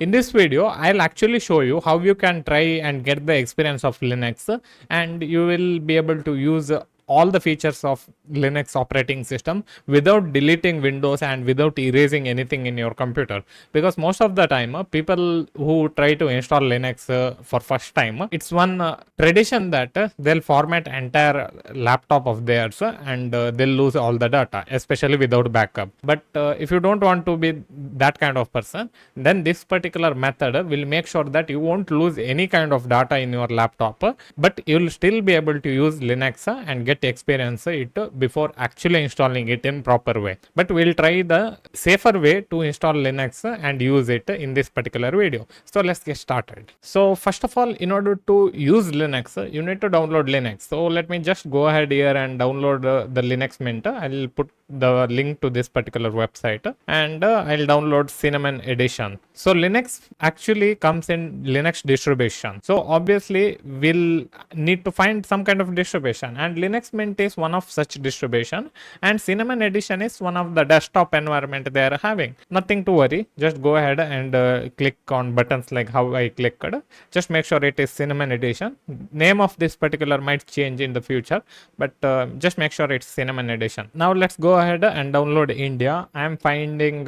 In this video, I'll actually show you how you can try and get the experience of Linux, and you will be able to use all the features of Linux operating system without deleting Windows and without erasing anything in your computer. Because most of the time, people who try to install Linux for first time, it's one tradition that they'll format entire laptop of theirs and they'll lose all the data, especially without backup. But if you don't want to be that kind of person, then this particular method will make sure that you won't lose any kind of data in your laptop, but you'll still be able to use Linux and get experience it before actually installing it in proper way. But we'll try the safer way to install Linux and use it in this particular video. So let's get started. So first of all, in order to use Linux, you need to download Linux. So let me just go ahead here and download the Linux Mint. I'll put the link to this particular website and I'll download Cinnamon Edition. So Linux actually comes in Linux distribution. So obviously we'll need to find some kind of distribution, and Linux Mint is one of such distribution, and Cinnamon Edition is one of the desktop environment they are having. Nothing to worry. Just go ahead and click on buttons like how I clicked. Just make sure it is Cinnamon Edition. Name of this particular might change in the future, but just make sure it's Cinnamon Edition. Now let's go ahead and download India. I am finding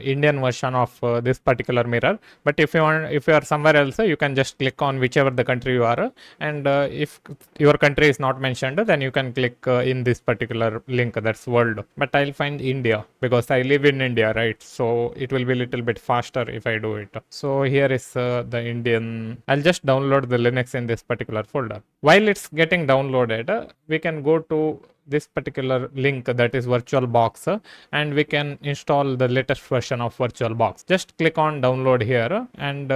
Indian version of this particular mirror, but if you are somewhere else, you can just click on whichever the country you are, and if your country is not mentioned, then you can click in this particular link, that's world. But I'll find India because I live in India, right? So it will be a little bit faster if I do it. So here is the Indian. I'll just download the Linux in this particular folder. While it's getting downloaded, we can go to this particular link, that is VirtualBox, and we can install the latest version of VirtualBox. Just click on download here, and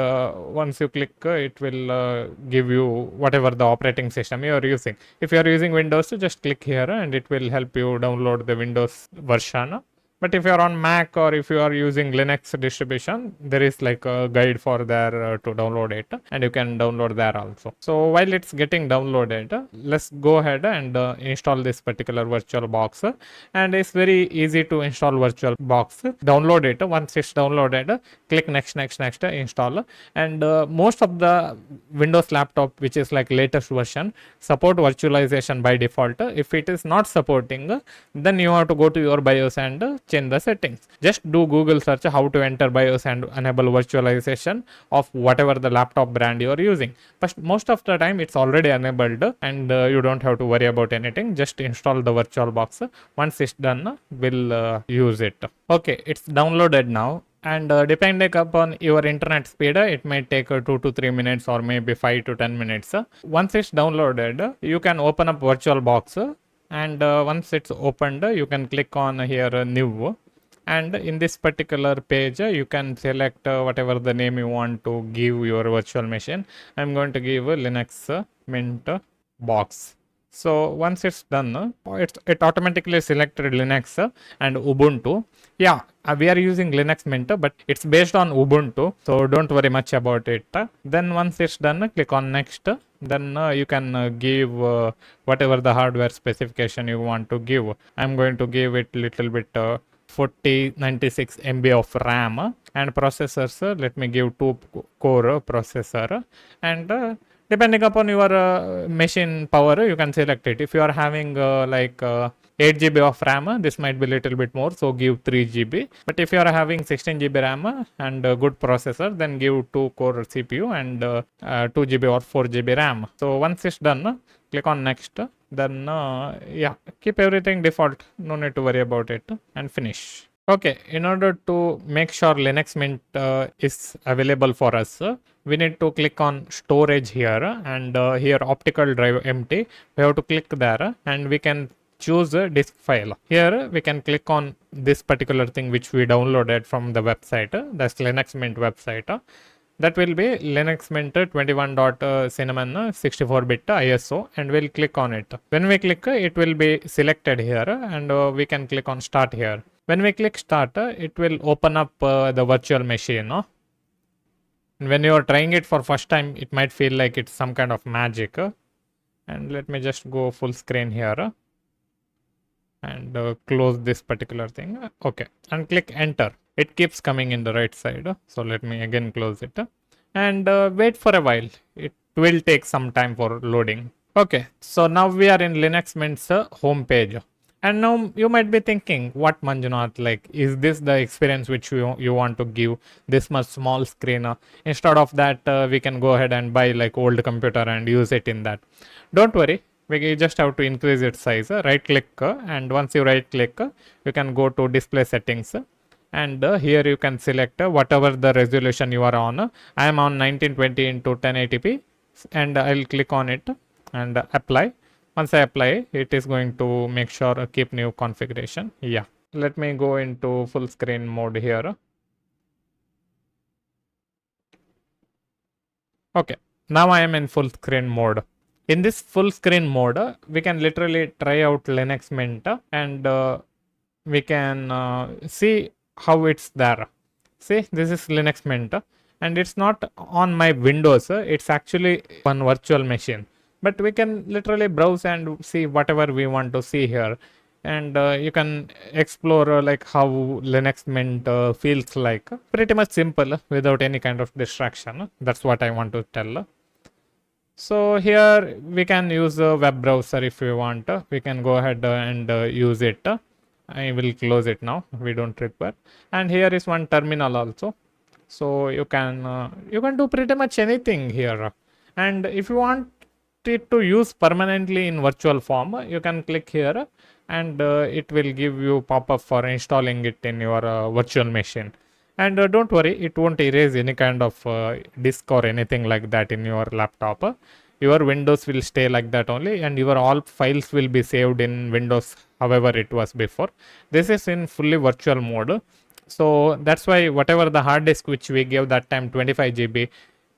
once you click, it will give you whatever the operating system you are using. If you are using Windows, just click here and it will help you download the Windows version. But if you are on Mac or if you are using Linux distribution, there is like a guide for there to download it, and you can download there also. So while it's getting downloaded, let's go ahead and install this particular VirtualBox. And it's very easy to install VirtualBox. Download it. Once it's downloaded, click next, install. And most of the Windows laptop, which is like latest version, support virtualization by default. If it is not supporting, then you have to go to your BIOS and change the settings. Just do Google search how to enter BIOS and enable virtualization of whatever the laptop brand you are using. But most of the time it's already enabled, and you don't have to worry about anything. Just install the VirtualBox. Once it's done, we'll use it. Okay, it's downloaded now. And depending upon your internet speed, it might take 2 to 3 minutes or maybe 5 to 10 minutes. Once it's downloaded, you can open up VirtualBox. And once it's opened, you can click on here new, and in this particular page you can select whatever the name you want to give your virtual machine. I'm going to give Linux Mint box. So once it's done, it automatically selected Linux and Ubuntu. Yeah, we are using Linux Mint, but it's based on Ubuntu, so don't worry much about it. Then once it's done, click on next. Then you can give whatever the hardware specification you want to give. I'm going to give it little bit 4096 MB of RAM, and processors, let me give 2 core processor, and depending upon your machine power, you can select it. If you are having 8 GB of RAM, this might be a little bit more, so give 3 GB. But if you are having 16 GB RAM and a good processor, then give 2 core CPU and 2 GB or 4 GB RAM. So once it's done, click on next. Then yeah, keep everything default, no need to worry about it, and finish. Okay, in order to make sure Linux Mint is available for us, we need to click on storage here, and here optical drive empty. We have to click there, and we can choose a disk file. Here we can click on this particular thing which we downloaded from the website, that's Linux Mint website. That will be Linux Mint 21.cinnamon 64-bit ISO, and we'll click on it. When we click, it will be selected here, and we can click on start here. When we click start, it will open up the virtual machine. And when you are trying it for first time, it might feel like it's some kind of magic. And let me just go full screen here. and close this particular thing. Okay, and click enter. It keeps coming in the right side. So let me again close it and wait for a while. It will take some time for loading. Okay, so now we are in Linux Mint's home page. And now you might be thinking, what Manjunath, like, is this the experience which you want to give, this much small screen? Instead of that, we can go ahead and buy like old computer and use it in that. Don't worry, we just have to increase its size. Right click, and once you right click, you can go to display settings. And here you can select whatever the resolution you are on. I am on 1920 into 1080p, and I'll click on it and apply. Once I apply, it is going to make sure keep new configuration. Yeah, let me go into full screen mode here. Okay, now I am in full screen mode. In this full screen mode, we can literally try out Linux Mint and we can see how it's there. See, this is Linux Mint and it's not on my Windows. It's actually one virtual machine. But we can literally browse and see whatever we want to see here. And you can explore like how Linux Mint feels like. Pretty much simple without any kind of distraction. That's what I want to tell. So here we can use a web browser if we want. We can go ahead and use it. I will close it now. We don't require. And here is one terminal also. So you can do pretty much anything here. And if you want it to use permanently in virtual form, you can click here and it will give you pop-up for installing it in your virtual machine. And don't worry, it won't erase any kind of disk or anything like that in your laptop. Your Windows will stay like that only, and your all files will be saved in Windows however it was before. This is in fully virtual mode. So that's why whatever the hard disk which we gave that time 25 GB,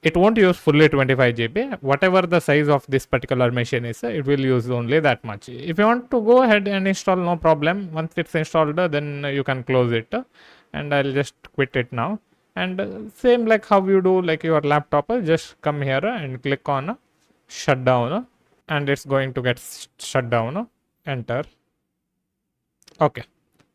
it won't use fully 25 GB. Whatever the size of this particular machine is, it will use only that much. If you want to go ahead and install, no problem. Once it's installed, then you can close it. And I'll just quit it now. And same like how you do like your laptop, just come here and click on shut down, and it's going to get shut down. Enter. Okay.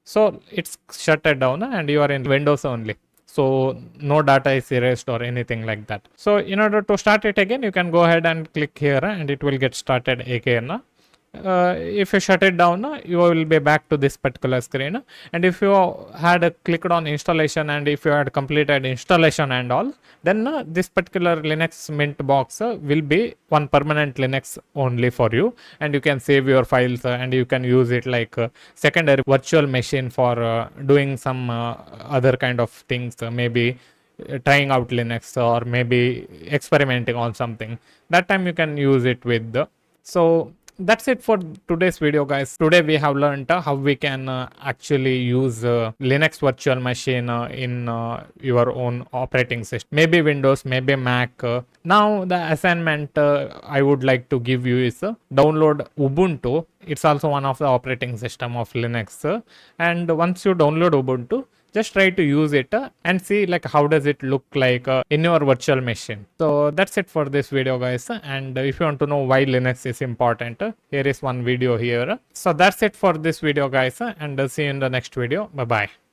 So it's shut it down and you are in Windows only. So no data is erased or anything like that. So in order to start it again, you can go ahead and click here and it will get started again. If you shut it down, you will be back to this particular screen. And if you had clicked on installation and if you had completed installation and all, then this particular Linux Mint box will be one permanent Linux only for you, and you can save your files and you can use it like a secondary virtual machine for doing some other kind of things, maybe trying out Linux or maybe experimenting on something. That time you can use it with the. So that's it for today's video, guys. Today we have learned how we can actually use Linux virtual machine in your own operating system, maybe Windows, maybe Mac. Now the assignment I would like to give you is download Ubuntu. It's also one of the operating system of Linux, and once you download Ubuntu, just try to use it and see like how does it look like in your virtual machine. So that's it for this video, guys. And if you want to know why Linux is important, here is one video here. So that's it for this video, guys, and see you in the next video. Bye bye.